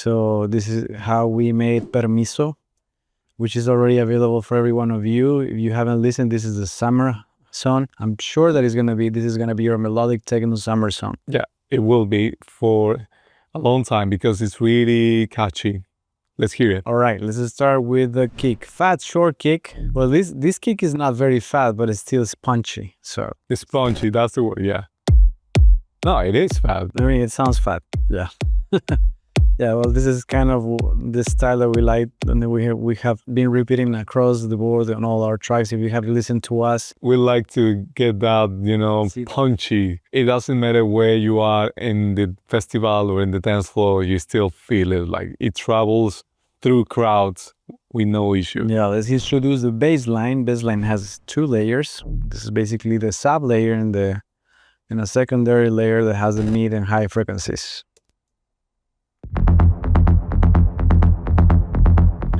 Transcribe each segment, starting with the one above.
So this is how we made Permiso, which is already available for every one of you. If you haven't listened, this is the summer song. I'm sure that this is gonna be your melodic techno summer song. Yeah, it will be for a long time because it's really catchy. Let's hear it. All right, let's start with the kick. Fat, short kick. Well, this kick is not very fat, but it's still punchy. So it's punchy, that's the word, yeah. No, it is fat. I mean, it sounds fat. Yeah. Yeah, well, this is kind of the style that we like, and we have been repeating across the board on all our tracks. If you have listened to us, we like to get that, punchy. It doesn't matter where you are in the festival or in the dance floor, you still feel it. Like it travels through crowds with no issue. Yeah, let's introduce the bass line. Bass line has 2 layers. This is basically the sub layer and a secondary layer that has the mid and high frequencies.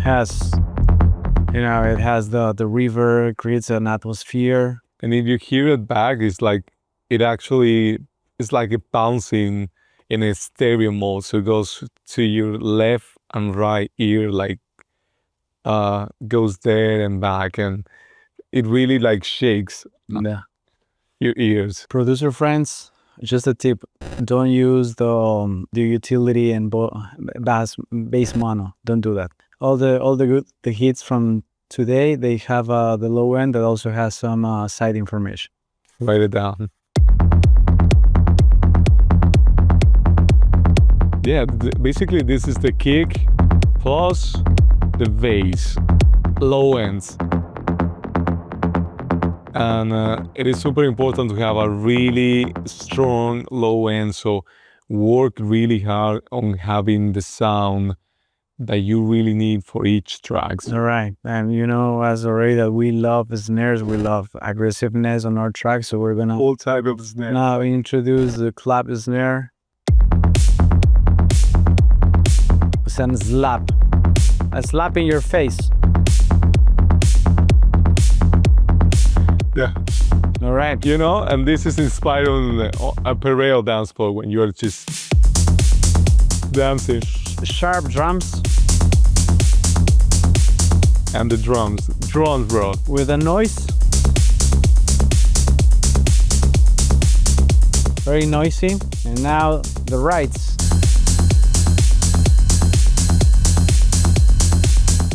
It has the reverb, creates an atmosphere. And if you hear it back, it's like it bouncing in a stereo mode. So it goes to your left and right ear, like goes there and back, and it really like shakes your ears. Producer friends, just a tip: don't use the utility and bass mono. Don't do that. All the hits from today, they have the low end that also has some side information. Write it down. Yeah, basically this is the kick plus the bass, low ends. And it is super important to have a really strong low end, so work really hard on having the sound that you really need for each track. All right, and as already that we love snares, we love aggressiveness on our tracks, so we're gonna all type of snare. Now introduce the clap snare. It's a slap in your face. Yeah. All right. And this is inspired on a parade dance floor when you're just dancing. Sharp drums. And the drums, bro. With a noise. Very noisy. And now the rights.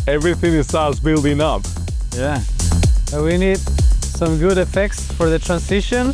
Everything starts building up. Yeah. So we need some good effects for the transition.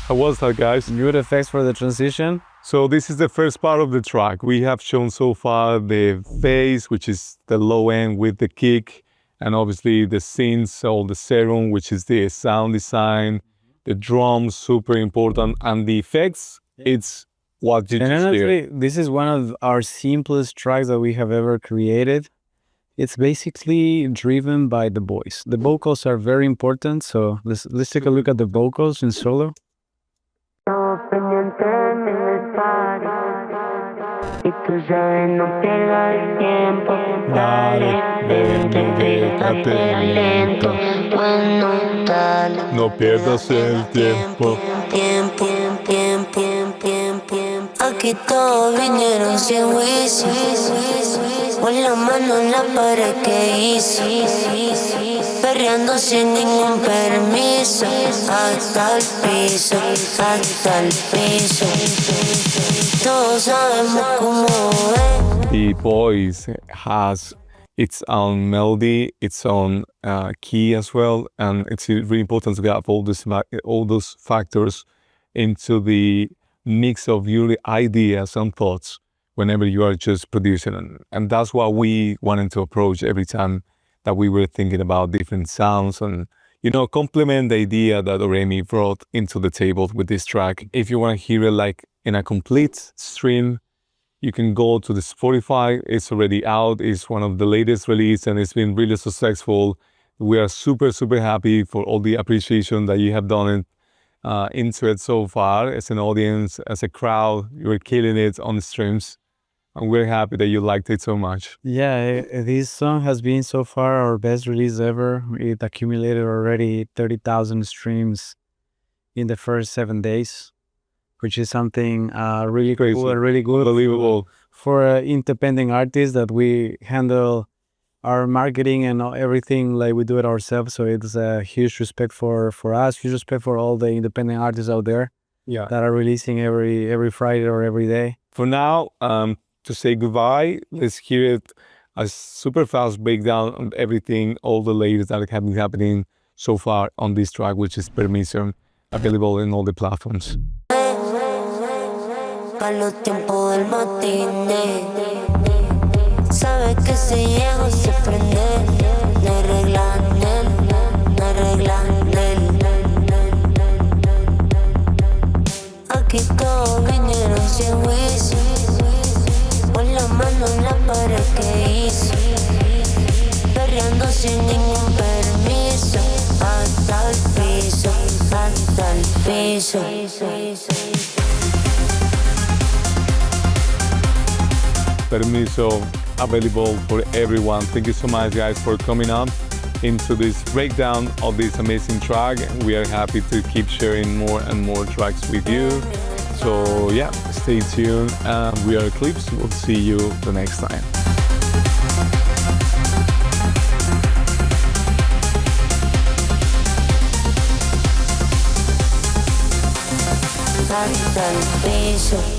How was that, guys? Good effects for the transition. So this is the first part of the track. We have shown so far the bass, which is the low end with the kick, and obviously the synths, or the serum, which is the sound design, the drums, super important, and the effects, it's what you and just honestly, hear. This is one of our simplest tracks that we have ever created. It's basically driven by the voice. The vocals are very important, so let's take a look at the vocals in solo. Y tú sabes, no pierdas el tiempo. Dale, déjate lento. Bueno, dale. No pierdas el tiempo. Aquí todos vinieron sin juicio. Con la mano en la pared que hice. Perreando sin ningún permiso. Hasta el piso, hasta el piso. Todos sabemos cómo es. The voice has its own melody, its own key as well, and it's really important to have all those factors into the mix of your ideas and thoughts whenever you are just producing. And that's what we wanted to approach every time that we were thinking about different sounds and, complement the idea that OREMI brought into the table with this track. If you want to hear it like in a complete stream, you can go to the Spotify. It's already out. It's one of the latest release and it's been really successful. We are super, super happy for all the appreciation that you have done into it so far. As an audience, as a crowd, you're killing it on the streams. And we're happy that you liked it so much. Yeah, this song has been so far our best release ever. It accumulated already 30,000 streams in the first 7 days, which is something really Crazy. cool and really good. Unbelievable. For independent artists that we handle our marketing and everything, like we do it ourselves. So it's a huge respect for us, huge respect for all the independent artists out there Yeah. that are releasing every Friday or every day. For now, to say goodbye, let's hear it a super fast breakdown on everything, all the latest that have been happening so far on this track, which is Permiso, available in all the platforms. Pa' los tiempos del matiné. Sabe que si llego se prende. No hay regla en él, no hay regla en él. Aquí todos vinieron sin juicio. Con la mano en la pared que hice. Perreando sin ningún permiso. Hasta el piso, hasta el piso. Permiso, available for everyone. Thank you so much, guys, for coming up into this breakdown of this amazing track. We are happy to keep sharing more and more tracks with you. So yeah, stay tuned. We are Eklipse. We'll see you the next time. Hasta el piso.